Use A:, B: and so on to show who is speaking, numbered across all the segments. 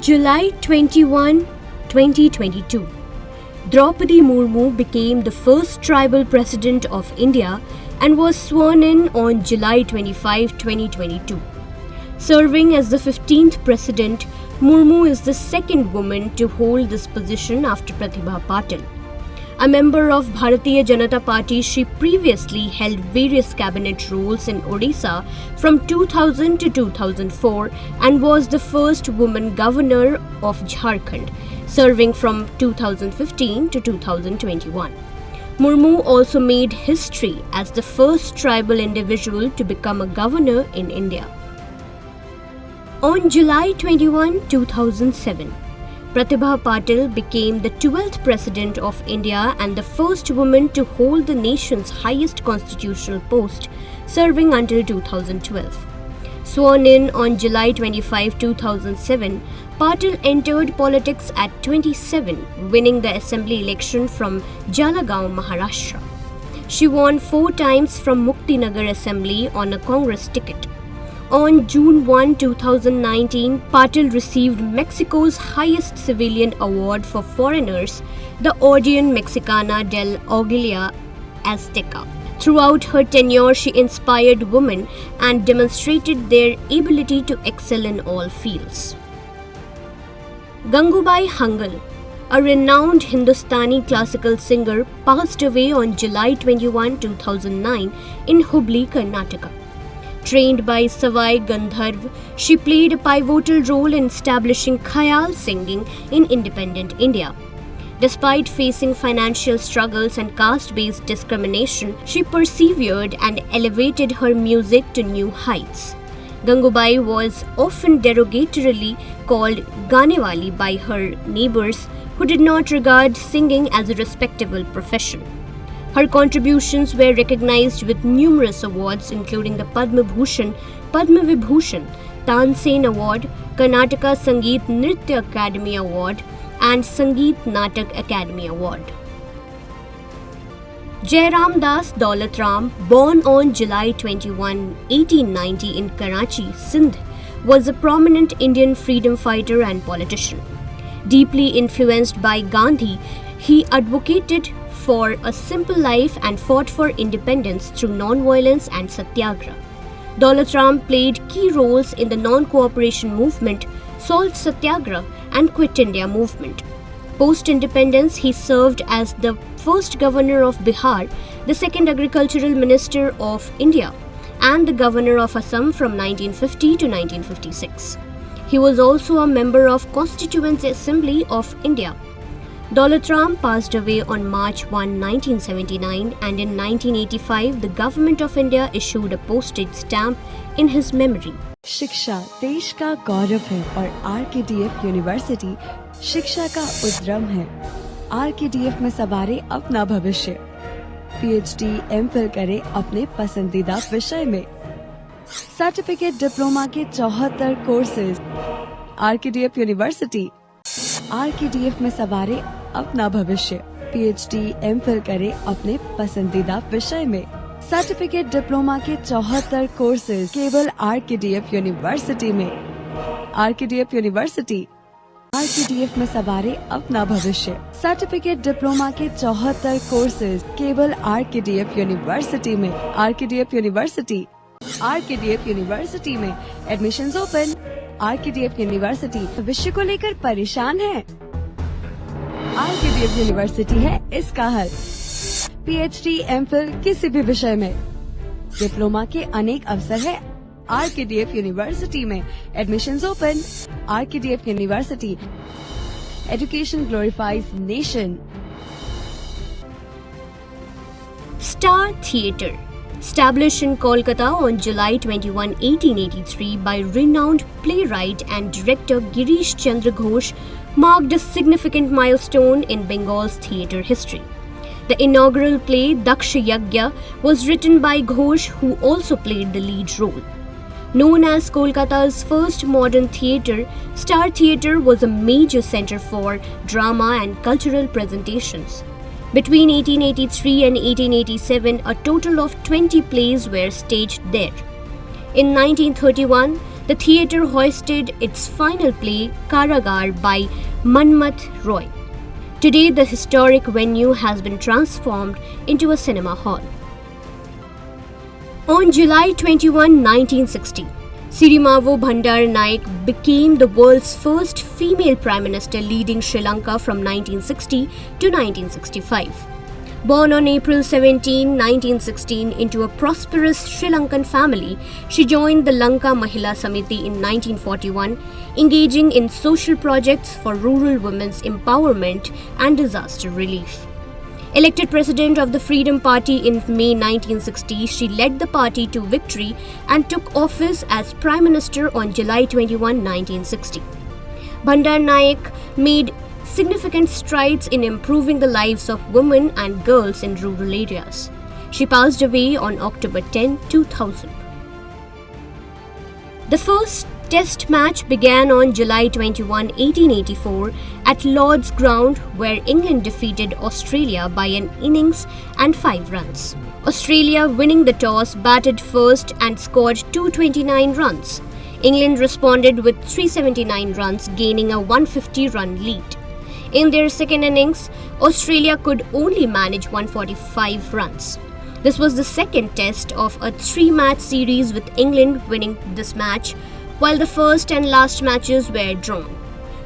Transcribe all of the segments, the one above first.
A: July 21, 2022, Draupadi Murmu became the first tribal president of India and was sworn in on July 25, 2022. Serving as the 15th president, Murmu is the second woman to hold this position after Pratibha Patil. A member of Bharatiya Janata Party, she previously held various cabinet roles in Odisha from 2000 to 2004 and was the first woman governor of Jharkhand, serving from 2015 to 2021. Murmu also made history as the first tribal individual to become a governor in India. On July 21, 2007, Pratibha Patil became the 12th President of India and the first woman to hold the nation's highest constitutional post, serving until 2012. Sworn in on July 25, 2007, Patil entered politics at 27, winning the assembly election from Jalagaon, Maharashtra. She won 4 times from Muktinagar Assembly on a Congress ticket. On June 1, 2019, Patil received Mexico's highest civilian award for foreigners, the Orden Mexicana del Aguila Azteca. Throughout her tenure, she inspired women and demonstrated their ability to excel in all fields. Gangubai Hangal, a renowned Hindustani classical singer, passed away on July 21, 2009 in Hubli, Karnataka. Trained by Savai Gandharv, she played a pivotal role in establishing Khayal singing in independent India. Despite facing financial struggles and caste-based discrimination, she persevered and elevated her music to new heights. Gangubai was often derogatorily called Ganewali by her neighbors, who did not regard singing as a respectable profession. Her contributions were recognized with numerous awards including the Padma Bhushan, Padma Vibhushan, Tansen Award, Karnataka Sangeet Nritya Academy Award and Sangeet Natak Academy Award. Jairam Das Daulat Ram, born on July 21, 1890 in Karachi, Sindh, was a prominent Indian freedom fighter and politician. Deeply influenced by Gandhi, he advocated for a simple life and fought for independence through non-violence and satyagraha. Daulat Ram played key roles in the non-cooperation movement, Salt Satyagraha and Quit India movement. Post-independence, he served as the first governor of Bihar, the second agricultural minister of India, and the governor of Assam from 1950 to 1956. He was also a member of Constituent Assembly of India. Daulat Ram passed away on March 1, 1979 and in 1985 the Government of India issued a postage stamp in his memory.
B: शिक्षा देश का गौरव है और RKDF university शिक्षा का उद्यम है। RKDF में सवारे अपना भविष्य। पीएचडी एमफिल करें अपने पसंदीदा विषय में। सर्टिफिकेट डिप्लोमा के 74 कोर्सेज। RKDF university. आरकेडीएफ में सवारे अपना भविष्य। पीएचडी एमफिल करें अपने पसंदीदा विषय में। सर्टिफिकेट डिप्लोमा के 74 कोर्सेज केवल आरकेडीएफ यूनिवर्सिटी में। RKDF university. आरकेडीएफ में सवारे अपना भविष्य। सर्टिफिकेट डिप्लोमा के 74 कोर्सेज केवल आरकेडीएफ यूनिवर्सिटी में। RKDF university. आरकेडीएफ यूनिवर्सिटी में एडमिशंस ओपन। आरकेडीएफ यूनिवर्सिटी भविष्य को लेकर परेशान है? आरकेडीएफ यूनिवर्सिटी है इसका हल। पीएचडी एमफिल किसी भी विषय में। डिप्लोमा के अनेक अवसर है आरकेडीएफ यूनिवर्सिटी में। Admissions open. RKDF university. Education glorifies nation.
A: Star Theatre, established in Kolkata on July 21, 1883 by renowned playwright and director Girish Chandra Ghosh, marked a significant milestone in Bengal's theatre history. The inaugural play, Daksha Yagya, was written by Ghosh, who also played the lead role. Known as Kolkata's first modern theatre, Star Theatre was a major center for drama and cultural presentations. Between 1883 and 1887, a total of 20 plays were staged there. In 1931, the theatre hoisted its final play, Karagar, by Manmat Roy. Today, the historic venue has been transformed into a cinema hall. On July 21, 1960, Sirimavo Bandaranaike became the world's first female Prime Minister, leading Sri Lanka from 1960 to 1965. Born on April 17, 1916, into a prosperous Sri Lankan family, she joined the Lanka Mahila Samiti in 1941, engaging in social projects for rural women's empowerment and disaster relief. Elected president of the Freedom Party in May 1960, she led the party to victory and took office as Prime Minister on July 21, 1960. Bandaranaike made significant strides in improving the lives of women and girls in rural areas. She passed away on October 10, 2000. The first Test match began on July 21, 1884 at Lord's Ground, where England defeated Australia by an innings and 5 runs. Australia, winning the toss, batted first and scored 229 runs. England responded with 379 runs, gaining a 150-run lead. In their second innings, Australia could only manage 145 runs. This was the second test of a 3-match series, with England winning this match, while the first and last matches were drawn.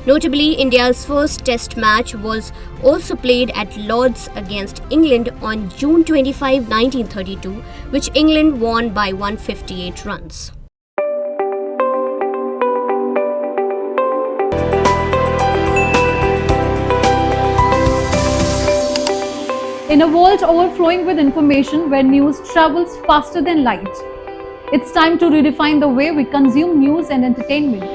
A: Notably, India's first test match was also played at Lord's against England on June 25, 1932, which England won by 158 runs.
C: In a world overflowing with information where news travels faster than light, it's time to redefine the way we consume news and entertainment.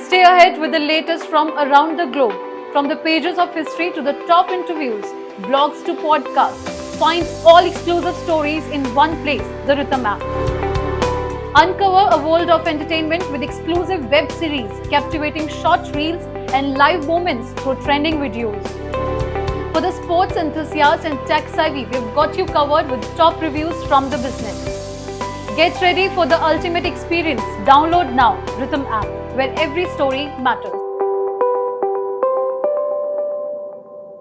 C: Stay ahead with the latest from around the globe, from the pages of history to the top interviews, blogs to podcasts. Find all exclusive stories in one place, the Rhythm app. Uncover a world of entertainment with exclusive web series, captivating short reels and live moments through trending videos. For the sports enthusiasts and tech savvy, we've got you covered with top reviews from the business. Get ready for the ultimate experience. Download now Rhythm app, where every story matters.